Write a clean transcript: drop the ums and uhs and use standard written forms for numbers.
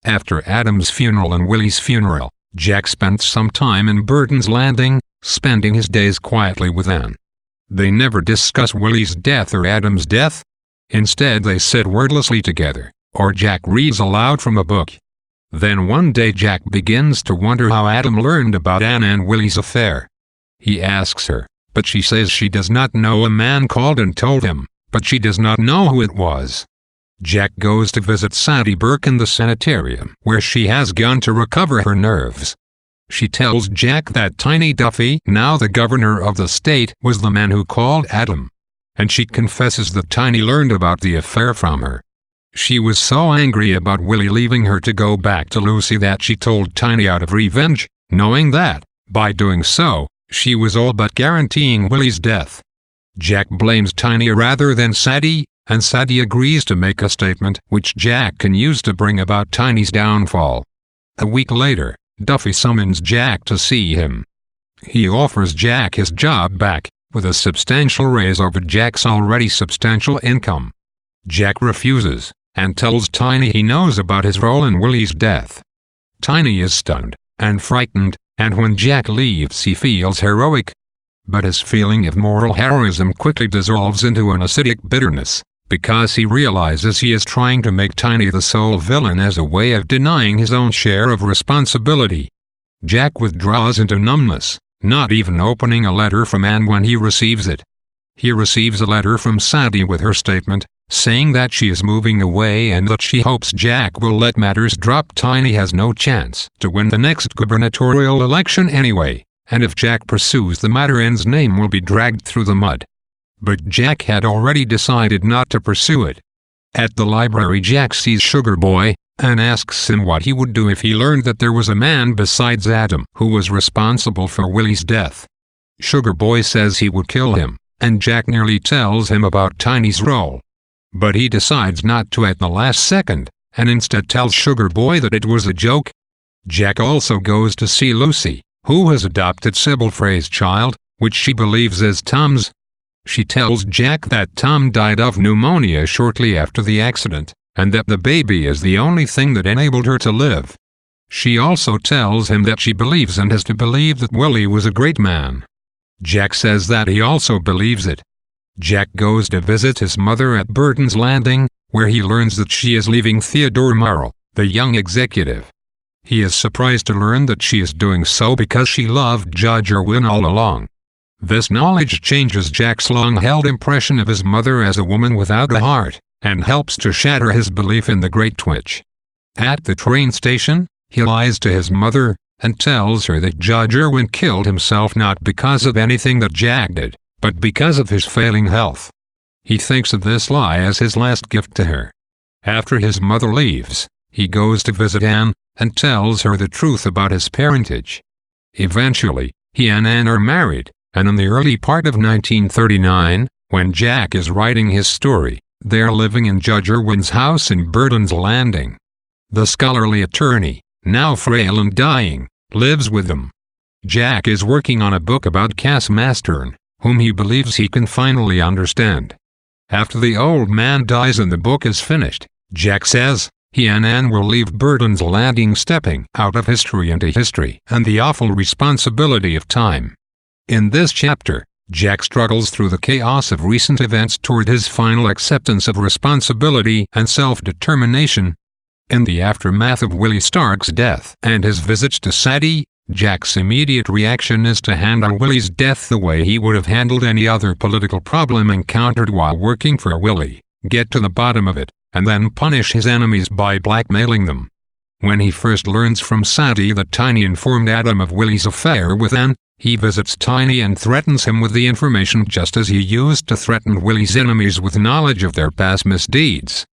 After Adam's funeral and Willie's funeral, Jack spent some time in Burton's Landing, spending his days quietly with Anne. They never discuss Willie's death or Adam's death. Instead they sit wordlessly together, or Jack reads aloud from a book. Then one day Jack begins to wonder how Adam learned about Anne and Willie's affair. He asks her, but she says she does not know. A man called and told him, but she does not know who it was. Jack goes to visit Sadie Burke in the sanitarium, where she has gone to recover her nerves. She tells Jack that Tiny Duffy, now the governor of the state, was the man who called Adam. And she confesses that Tiny learned about the affair from her. She was so angry about Willie leaving her to go back to Lucy that she told Tiny out of revenge, knowing that, by doing so, she was all but guaranteeing Willie's death. Jack blames Tiny rather than Sadie, and Sadie agrees to make a statement which Jack can use to bring about Tiny's downfall. A week later, Duffy summons Jack to see him. He offers Jack his job back, with a substantial raise over Jack's already substantial income. Jack refuses, and tells Tiny he knows about his role in Willie's death. Tiny is stunned, and frightened, and when Jack leaves he feels heroic. But his feeling of moral heroism quickly dissolves into an acidic bitterness, because he realizes he is trying to make Tiny the sole villain as a way of denying his own share of responsibility. Jack withdraws into numbness, not even opening a letter from Anne when he receives it. He receives a letter from Sadie with her statement, saying that she is moving away and that she hopes Jack will let matters drop. Tiny has no chance to win the next gubernatorial election anyway, and if Jack pursues the matter, Anne's name will be dragged through the mud. But Jack had already decided not to pursue it. At the library Jack sees Sugar Boy, and asks him what he would do if he learned that there was a man besides Adam who was responsible for Willie's death. Sugar Boy says he would kill him, and Jack nearly tells him about Tiny's role. But he decides not to at the last second, and instead tells Sugar Boy that it was a joke. Jack also goes to see Lucy, who has adopted Sybil Frey's child, which she believes is Tom's. She tells Jack that Tom died of pneumonia shortly after the accident, and that the baby is the only thing that enabled her to live. She also tells him that she believes and has to believe that Willie was a great man. Jack says that he also believes it. Jack goes to visit his mother at Burton's Landing, where he learns that she is leaving Theodore Morrow, the young executive. He is surprised to learn that she is doing so because she loved Judge Irwin all along. This knowledge changes Jack's long-held impression of his mother as a woman without a heart, and helps to shatter his belief in the Great Witch. At the train station, he lies to his mother, and tells her that Judge Irwin killed himself not because of anything that Jack did, but because of his failing health. He thinks of this lie as his last gift to her. After his mother leaves, he goes to visit Anne, and tells her the truth about his parentage. Eventually, he and Anne are married, and in the early part of 1939, when Jack is writing his story, they are living in Judge Irwin's house in Burton's Landing. The scholarly attorney, now frail and dying, lives with them. Jack is working on a book about Cass Mastern, whom he believes he can finally understand. After the old man dies and the book is finished, Jack says he and Anne will leave Burton's Landing, stepping out of history into history and the awful responsibility of time. In this chapter, Jack struggles through the chaos of recent events toward his final acceptance of responsibility and self-determination. In the aftermath of Willie Stark's death and his visits to Sadie, Jack's immediate reaction is to handle Willie's death the way he would have handled any other political problem encountered while working for Willie, get to the bottom of it, and then punish his enemies by blackmailing them. When he first learns from Sadie that Tiny informed Adam of Willie's affair with Anne, he visits Tiny and threatens him with the information just as he used to threaten Willie's enemies with knowledge of their past misdeeds.